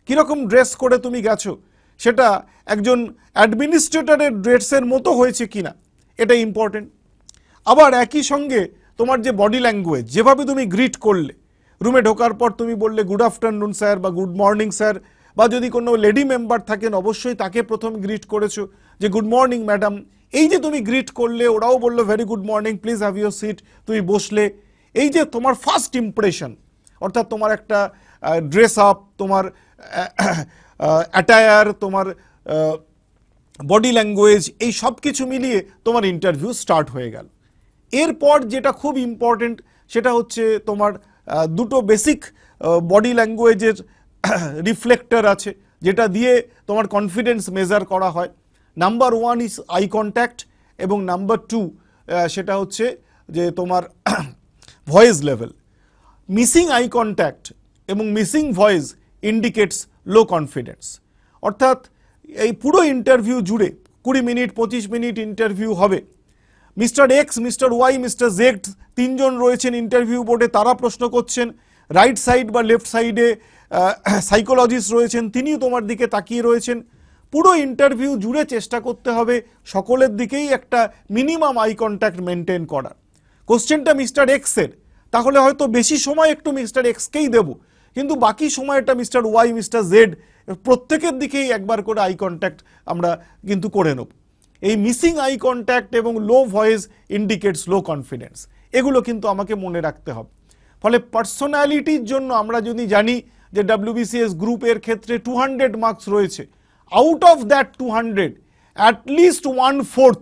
কীরকম ড্রেস করে তুমি গেছো, সেটা একজন অ্যাডমিনিস্ট্রেটরের ড্রেসের মতো হয়েছে কিনা, এটা ইম্পর্টেন্ট। আবার একই সঙ্গে তোমার যে বডি ল্যাঙ্গুয়েজ, যেভাবে তুমি গ্রিট করলে, রুমে ঢোকার পর তুমি বললে গুড আফটারনুন স্যার বা গুড মর্নিং স্যার, বা যদি কোনো লেডি মেম্বার থাকেন অবশ্যই তাকে প্রথম গ্রিট করেছো যে গুড মর্নিং ম্যাডাম। এই যে তুমি গ্রিট করলে, ওরাও বললো very good morning, please have your seat, তুমি বসলে, এই যে তোমার ফার্স্ট ইমপ্রেশন, অর্থাৎ তোমার একটা ড্রেস আপ, তোমার অ্যাটায়ার, তোমার বডি ল্যাঙ্গুয়েজ, এই সব কিছু মিলিয়ে তোমার ইন্টারভিউ স্টার্ট হয়ে গেল। এরপর যেটা খুব ইম্পর্টেন্ট সেটা হচ্ছে তোমার দুটো বেসিক বডি ল্যাঙ্গুয়েজের রিফ্লেক্টর আছে, যেটা দিয়ে তোমার কনফিডেন্স মেজার করা হয়। নাম্বার 1 ইজ আই কন্ট্যাক্ট, এবং নাম্বার 2 সেটা হচ্ছে যে তোমার voice level. Missing eye contact এবং missing voice indicates low confidence. অর্থাৎ এই পুরো ইন্টারভিউ জুড়ে 20 মিনিট 25 মিনিট ইন্টারভিউ হবে, mister X, mister Y, mister Z তিনজন রয়েছেন ইন্টারভিউ বোর্ডে, তারা প্রশ্ন করছেন। রাইট সাইড বা লেফট সাইডে সাইকোলজিস্ট রয়েছেন, তিনিও তোমার দিকে তাকিয়ে রয়েছেন। পুরো ইন্টারভিউ জুড়ে চেষ্টা করতে হবে সকলের দিকেই একটা মিনিমাম আই কন্ট্যাক্ট মেনটেন করার। কোশ্চেনটা মিস্টার এক্সের, তাহলে হয়তো বেশি সময় একটু মিস্টার এক্সকেই দেব, কিন্তু বাকি সময়টা মিস্টার ওয়াই, মিস্টার জেড প্রত্যেকের দিকেই একবার করে আই কন্ট্যাক্ট আমরা কিন্তু করে নেব। এই মিসিং আই কন্ট্যাক্ট এবং লো ভয়েস ইন্ডিকেটস লো কনফিডেন্স, এগুলো কিন্তু আমাকে মনে রাখতে হবে। ফলে পার্সোনালিটির জন্য আমরা যদি জানি যে WBCS গ্রুপের ক্ষেত্রে 200 মার্কস রয়েছে, আউট অফ দ্যাট 200 অ্যাটলিস্ট 1/4,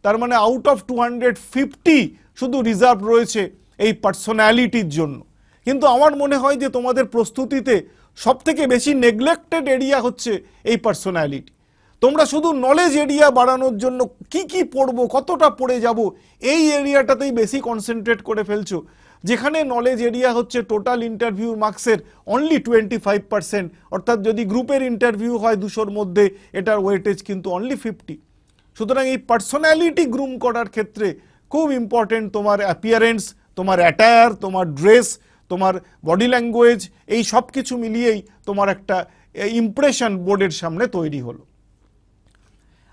তার মানে আউট অফ 250 শুধু রিজার্ভ রয়েছে এই পার্সোনালিটির জন্য। কিন্তু আমার মনে হয় যে তোমাদের প্রস্তুতিতে সবথেকে বেশি নেগলেক্টেড এরিয়া হচ্ছে এই পার্সোনালিটি। তোমরা শুধু নলেজ এরিয়া বাড়ানোর জন্য কি কি পড়বো, কতটা পড়ে যাব, এই এরিয়াটাতেই বেশি কনসেন্ট্রেট করে ফেলছো, যেখানে নলেজ এরিয়া হচ্ছে টোটাল ইন্টারভিউ মার্কসের অনলি 25%। অর্থাৎ যদি গ্রুপের ইন্টারভিউ হয় 200-র মধ্যে, এটার ওয়েটেজ কিন্তু অনলি 50। সুতরাং এই পার্সোনালিটি গ্রুম করার ক্ষেত্রে খুব ইম্পর্টেন্ট তোমার অ্যাপিয়ারেন্স, তোমার অ্যাটায়ার, তোমার ড্রেস, তোমার বডি ল্যাঙ্গুয়েজ, এই সব কিছু মিলিয়েই তোমার একটা ইমপ্রেশন বোর্ডের সামনে তৈরি হলো।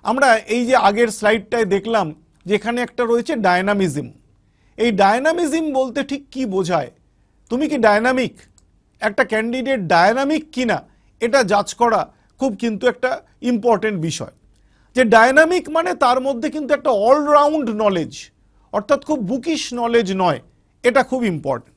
আমরা এই যে আগের স্লাইডটায় দেখলাম যেখানে একটা রয়েছে ডায়নামিজম। এই ডায়নামিজম বলতে ঠিক কি বোঝায়, তুমি কি ডায়নামিক, একটা ক্যান্ডিডেট ডায়নামিক কিনা এটা যাচ করা খুব কিন্তু একটা ইম্পর্টেন্ট বিষয়। যে ডায়নামিক মানে তার মধ্যে কিন্তু একটা অলরাউন্ড নলেজ, অর্থাৎ খুব বুকিশ নলেজ নয়, এটা খুব ইম্পর্টেন্ট।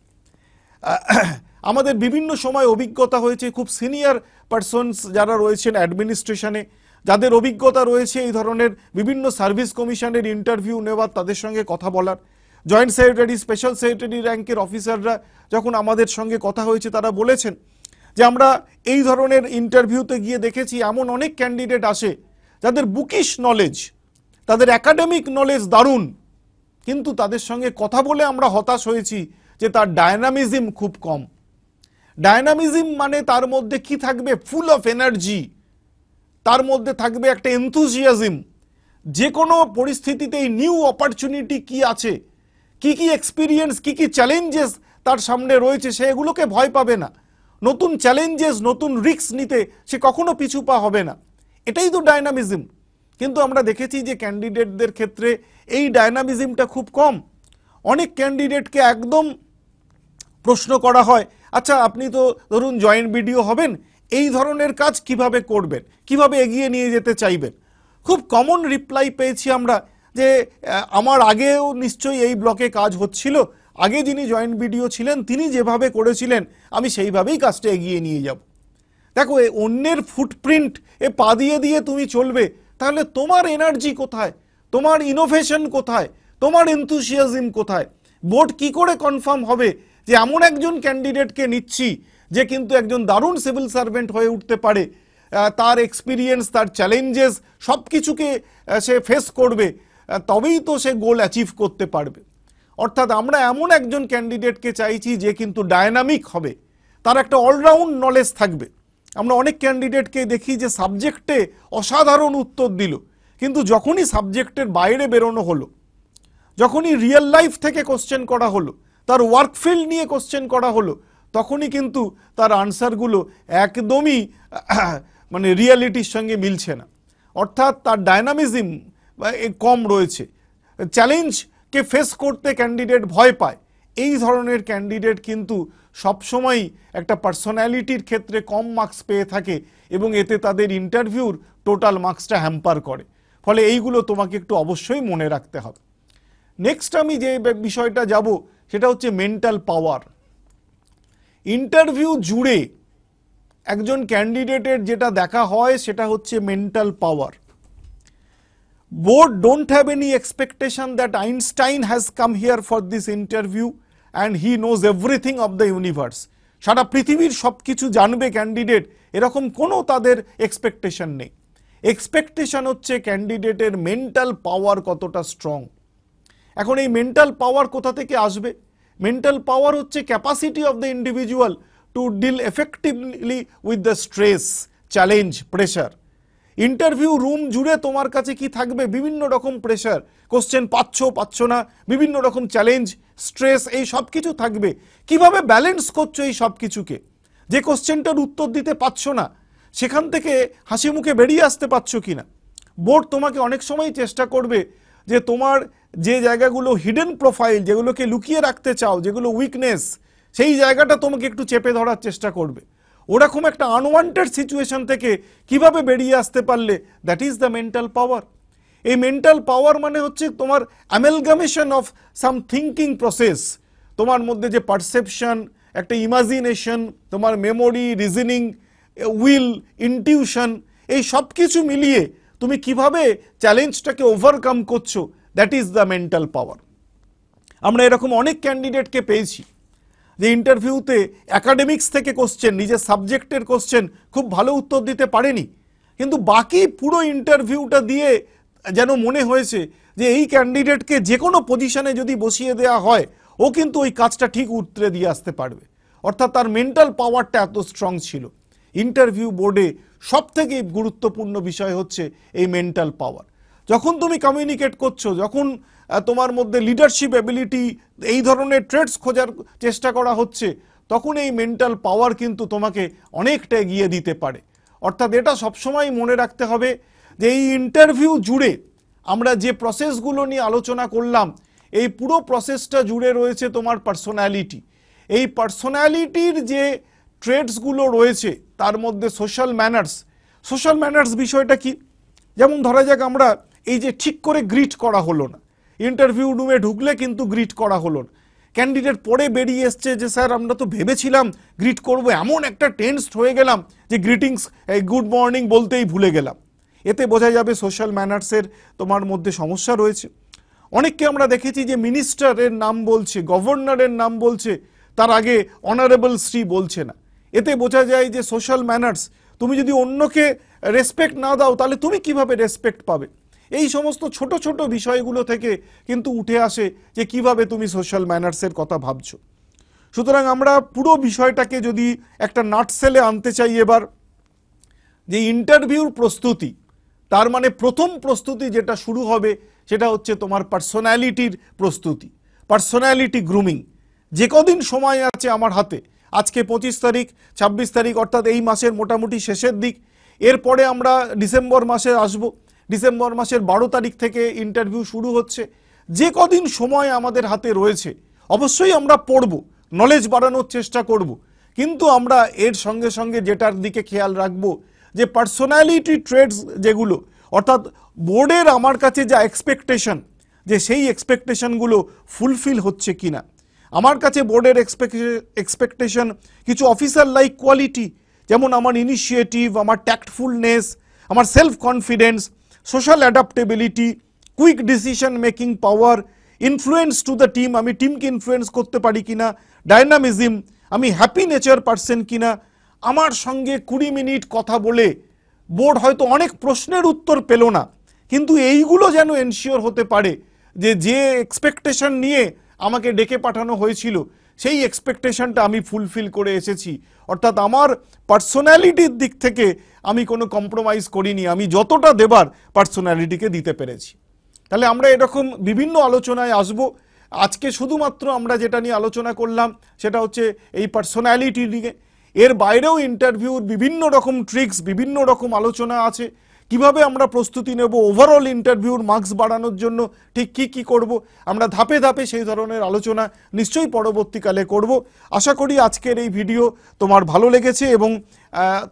আমাদের বিভিন্ন সময় অভিজ্ঞতা হয়েছে, খুব সিনিয়র পারসনস যারা রয়েছেন অ্যাডমিনিস্ট্রেশনে, যাদের অভিজ্ঞতা রয়েছে এই ধরনের বিভিন্ন সার্ভিস কমিশনের ইন্টারভিউ নেওয়ার, তাদের সঙ্গে কথা বলার, জয়েন্ট সেক্রেটারি, স্পেশাল সেক্রেটারি র্যাঙ্কের অফিসাররা যখন আমাদের সঙ্গে কথা হয়েছে, তারা বলেছেন যে আমরা এই ধরনের ইন্টারভিউতে গিয়ে দেখেছি এমন অনেক ক্যান্ডিডেট আসে যাদের বুকিশ নলেজ, তাদের একাডেমিক নলেজ দারুণ, কিন্তু তাদের সঙ্গে কথা বলে আমরা হতাশ হয়েছি যে তার ডায়নামিজম খুব কম। ডায়নামিজম মানে তার মধ্যে কি থাকবে, ফুল অফ এনার্জি, তার মধ্যে থাকবে একটা এনথুজিয়াজম, যে কোনো পরিস্থিতিতেই নিউ অপরচুনিটি কি আছে, কি কি এক্সপিরিয়েন্স, কি কি চ্যালেঞ্জেস তার সামনে রয়েছে, সেগুলোকে ভয় পাবে না, নতুন চ্যালেঞ্জেস, নতুন রিস্ক নিতে সে কখনো পিছু পা হবে না, এটাই তো ডায়নামিজম। কিন্তু আমরা দেখেছি যে ক্যান্ডিডেটদের ক্ষেত্রে এই ডায়নামিজমটা খুব কম। অনেক ক্যান্ডিডেটকে একদম প্রশ্ন করা হয়, আচ্ছা আপনি তো ধরুন জয়েন্ট বিডিও হবেন, এই ধরনের কাজ কিভাবে করবেন, কিভাবে এগিয়ে নিয়ে যেতে চাইবেন। খুব কমন রিপ্লাই পেয়েছি আমরা যে আমার আগেও নিশ্চয়ই এই ব্লকে কাজ হচ্ছিল, আগে যিনি জয়েন্ট বিডিও ছিলেন তিনি যেভাবে করেছিলেন আমি সেইভাবেই কাজটা এগিয়ে নিয়ে যাব। দেখো, অন্যের ফুটপ্রিন্ট পা দিয়ে দিয়ে তুমি চলবে, তাহলে তোমার এনার্জি কোথায়, তোমার ইনোভেশন কোথায়, তোমার এনথুসিয়াজম কোথায়? বোর্ড কি করে কনফার্ম হবে যে এমন একজন ক্যান্ডিডেটকে নিচ্ছি যে কিন্তু একজন দারুণ সিভিল সার্ভেন্ট হয়ে উঠতে পারে, তার এক্সপিরিয়েন্স, তার চ্যালেঞ্জেস সব কিছুকে সে ফেস করবে, তবেই তো সে গোল অ্যাচিভ করতে পারবে। অর্থাৎ আমরা এমন একজন ক্যান্ডিডেটকে চাইছি যে কিন্তু ডায়নামিক হবে, তার একটা অলরাউন্ড নলেজ থাকবে। আমরা অনেক ক্যান্ডিডেটকে দেখি যে সাবজেক্টে অসাধারণ উত্তর দিল, কিন্তু যখনই সাবজেক্টের বাইরে বেরোনো হলো, যখনই রিয়েল লাইফ থেকে কোশ্চেন করা হলো, তার ওয়ার্কফিল্ড নিয়ে কোশ্চেন করা হলো, তখনই কিন্তু তার আনসারগুলো একদমই মানে রিয়েলিটির সঙ্গে মিলছে না। অর্থাৎ তার ডায়নামিজম কম রয়েছে, চ্যালেঞ্জকে ফেস করতে ক্যান্ডিডেট ভয় পায়। এই ধরনের ক্যান্ডিডেট কিন্তু সবসময়ই একটা পার্সোনালিটির ক্ষেত্রে কম মার্কস পেয়ে থাকে এবং এতে তাদের ইন্টারভিউর টোটাল মার্কসটা হ্যাম্পার করে। ফলে এইগুলো তোমাকে একটু অবশ্যই মনে রাখতে হবে। নেক্সট আমি যে বিষয়টা যাব সেটা হচ্ছে মেন্টাল পাওয়ার। ইন্টারভিউ জুড়ে একজন ক্যান্ডিডেটের যেটা দেখা হয় সেটা হচ্ছে mental power. Board don't have any expectation that Einstein has come here for this interview and he knows everything of the universe. সারা পৃথিবীর সবকিছু জানবে ক্যান্ডিডেট, এরকম কোনো তাদের এক্সপেকটেশন নেই। এক্সপেকটেশন হচ্ছে ক্যান্ডিডেটের মেন্টাল পাওয়ার কতটা স্ট্রং। এখন এই মেন্টাল পাওয়ার কোথা থেকে আসবে? মেন্টাল পাওয়ার হচ্ছে capacity of the individual to deal effectively with the stress, challenge, pressure. Interview room জুড়ে তোমার কাছে কি থাকবে? বিভিন্ন রকম প্রেশার, কোশ্চেন পাচ্ছ না, বিভিন্ন রকম চ্যালেঞ্জ, স্ট্রেস, এই সব কিছু থাকবে। কিভাবে ব্যালেন্স করছো এই সব কিছুকে? যে কোশ্চেনটার উত্তর দিতে পারছো না সেখান থেকে হাসি মুখে বেরিয়ে আসতে পারছো কিনা? বোর্ড তোমাকে অনেক সময় চেষ্টা করবে যে তোমার যে জায়গাগুলো হিডেন প্রোফাইল, যেগুলোকে লুকিয়ে রাখতে চাও, যেগুলো উইকনেস, সেই জায়গাটা তোমাকে একটু চেপে ধরার চেষ্টা করবে। ওরকম একটা আনওয়ান্টেড সিচুয়েশন থেকে কিভাবে বেরিয়ে আসতে পারলে, দ্যাট ইজ দ্য মেন্টাল পাওয়ার। এই মেন্টাল পাওয়ার মানে হচ্ছে তোমার অ্যামেলগামেশন অফ সাম থিঙ্কিং প্রসেস, তোমার মধ্যে যে পারসেপশন, একটা ইমাজিনেশন, তোমার মেমোরি, রিজনিং, উইল, ইনটিউশন, এই সব কিছু মিলিয়ে তুমি কিভাবে চ্যালেঞ্জটাকে ওভারকাম করছো, দ্যাট ইজ দ্য মেন্টাল পাওয়ার। আমরা এরকম অনেক ক্যান্ডিডেটকে পেয়েছি যে ইন্টারভিউতে একাডেমিক্স থেকে কোশ্চেন, নিজের সাবজেক্টের কোশ্চেন খুব ভালো উত্তর দিতে পারেনি, কিন্তু বাকি পুরো ইন্টারভিউটা দিয়ে যেন মনে হয়েছে যে এই ক্যান্ডিডেটকে যে কোনো পজিশনে যদি বসিয়ে দেওয়া হয় ও কিন্তু ওই কাজটা ঠিক উত্তরে দিয়ে আসতে পারবে। অর্থাৎ তার মেন্টাল পাওয়ারটা এত স্ট্রং ছিল। ইন্টারভিউ বোর্ডে সব থেকে গুরুত্বপূর্ণ বিষয় হচ্ছে এই মেন্টাল পাওয়ার। যখন তুমি কমিউনিকেট করছো, যখন তোমার মধ্যে লিডারশিপ এবিলিটি, এই ধরনের ট্রেডস খোঁজার চেষ্টা করা হচ্ছে, তখন এই মেন্টাল পাওয়ার কিন্তু তোমাকে অনেকটা এগিয়ে দিতে পারে। অর্থাৎ এটা সবসময় মনে রাখতে হবে যে এই ইন্টারভিউ জুড়ে আমরা যে প্রসেসগুলো নিয়ে আলোচনা করলাম, এই পুরো প্রসেসটা জুড়ে রয়েছে তোমার পার্সোনালিটি। এই পার্সোনালিটির যে ট্রেডসগুলো রয়েছে তার মধ্যে সোশ্যাল ম্যানার্স বিষয়টা কি? যেমন ধরা যাক আমরা এই যে ঠিক করে গ্রিট করা হলো না, ইন্টারভিউ রুমে ঢুকলে কিন্তু গ্রিট করা হলো না, ক্যান্ডিডেট পরে বেরিয়ে এসছে যে স্যার আমরা তো ভেবেছিলাম গ্রিট করব, এমন একটা টেন্সড হয়ে গেলাম যে গ্রিটিংস, গুড মর্নিং বলতেই ভুলে গেলাম। এতে বোঝা যাবে সোশ্যাল ম্যানার্সের তোমার মধ্যে সমস্যা রয়েছে। অনেককে আমরা দেখেছি যে মিনিস্টারের নাম বলছে, গভর্নরের নাম বলছে, তার আগে অনারেবল শ্রী বলছে না। এতে বোঝা যায় যে সোশ্যাল ম্যানার্স, তুমি যদি অন্যকে রেসপেক্ট না দাও তাহলে তুমি কিভাবে রেসপেক্ট পাবে? এই সমস্ত ছোট ছোট বিষয়গুলো থেকে কিন্তু উঠে আসে যে কিভাবে তুমি সোশ্যাল ম্যানার্সের কথা ভাবছো। সুতরাং আমরা পুরো বিষয়টাকে যদি একটা নাটসেলে আনতে চাই এবার, যে ইন্টারভিউর প্রস্তুতি, তার মানে প্রথম প্রস্তুতি যেটা শুরু হবে সেটা হচ্ছে তোমার পার্সোনালিটির প্রস্তুতি, পার্সোনালিটি গ্রুমিং। যে কদিন সময় আছে আমার হাতে, আজকে 25 তারিখ, 26 তারিখ, অর্থাৎ এই মাসের মোটামুটি শেষের দিক, এরপরে আমরা ডিসেম্বর মাসে আসব, ডিসেম্বর মাসের 12 তারিখ থেকে ইন্টারভিউ শুরু হচ্ছে। যে কদিন সময় আমাদের হাতে রয়েছে অবশ্যই আমরা পড়ব, নলেজ বাড়ানোর চেষ্টা করব, কিন্তু আমরা এর সঙ্গে সঙ্গে যেটার দিকে খেয়াল রাখবো যে পার্সোনালিটি ট্রেডস যেগুলো, অর্থাৎ বোর্ডের আমার কাছে যা এক্সপেকটেশন, যে সেই এক্সপেকটেশনগুলো ফুলফিল হচ্ছে কিনা। আমার কাছে বোর্ডের এক্সপেকটেশন কিছু অফিসার লাইক কোয়ালিটি, যেমন আমার ইনিশিয়েটিভ, আমার ট্যাক্টফুলনেস, আমার self confidence, social adaptability, quick decision making power, influence to the team, আমি টিমকে ইনফ্লুয়েন্স করতে পারি কিনা, ডাইনামিজম, আমি হ্যাপি নেচার পারসন কিনা, আমার সঙ্গে 20 মিনিট কথা বলে বোর্ড হয়তো অনেক প্রশ্নের উত্তর পেল না, কিন্তু এইগুলো যেন এনশিওর হতে পারে যে যে এক্সপেকটেশন নিয়ে আমাকে ডেকে পাঠানো হয়েছিল সেই এক্সপেকটেশনটা আমি ফুলফিল করে এসেছি। অর্থাৎ আমার পার্সোনালিটির দিক থেকে আমি কোনো কম্প্রোমাইজ করিনি, আমি যতটা দেবার পার্সোনালিটিকে দিতে পেরেছি। তাহলে আমরা এরকম বিভিন্ন আলোচনায় আসব। আজকে শুধুমাত্র আমরা যেটা নিয়ে আলোচনা করলাম সেটা হচ্ছে এই পার্সোনালিটি নিয়ে। এর বাইরেও ইন্টারভিউর বিভিন্ন রকম ট্রিক্স, বিভিন্ন রকম আলোচনা আছে, কিভাবে আমরা প্রস্তুতি নেব, ওভারঅল ইন্টারভিউর মার্কস বাড়ানোর জন্য ঠিক কি করব, আমরা ধাপে ধাপে সেই ধরনের আলোচনা নিশ্চয়ই পরবর্তীকালে করব। আশা করি আজকের এই ভিডিও তোমার ভালো লেগেছে এবং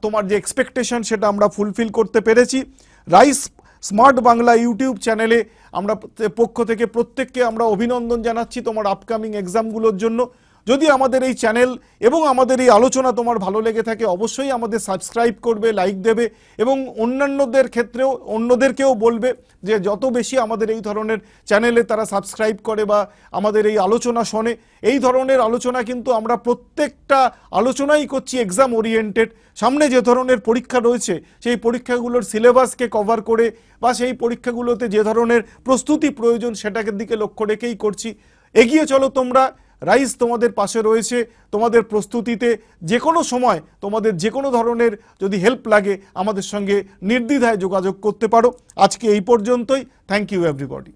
তোমার যে এক্সপেকটেশন সেটা আমরা ফুলফিল করতে পেরেছি। রাইস স্মার্ট বাংলা ইউটিউব চ্যানেলে আমরা পক্ষ থেকে প্রত্যেককে আমরা অভিনন্দন জানাচ্ছি তোমার আপকামিং এক্সামগুলোর জন্য। যদি আমাদের এই চ্যানেল এবং আমাদের এই আলোচনা তোমার ভালো লেগে থাকে অবশ্যই আমাদের সাবস্ক্রাইব করবে, লাইক দেবে এবং অন্যান্যদের ক্ষেত্রেও অন্যদেরকেও বলবে যে যত বেশি আমাদের এই ধরনের চ্যানেলে তারা সাবস্ক্রাইব করে বা আমাদের এই আলোচনা শোনে। এই ধরনের আলোচনা কিন্তু আমরা প্রত্যেকটা আলোচনাই করছি এক্সাম ওরিয়েন্টেড। সামনে যে ধরনের পরীক্ষা রয়েছে সেই পরীক্ষাগুলোর সিলেবাসকে কভার করে বা সেই পরীক্ষাগুলোতে যে ধরনের প্রস্তুতি প্রয়োজন সেটাকে দিকে লক্ষ্য রেখেই করছি। এগিয়ে চলো তোমরা, রাইজ তোমাদের পাশে রয়েছে তোমাদের প্রস্তুতিতে। যে কোনো সময় তোমাদের যে কোনো ধরনের যদি হেল্প লাগে আমাদের সঙ্গে নির্দ্বিধায় যোগাযোগ করতে পারো। আজকে এই পর্যন্তই। Thank you everybody.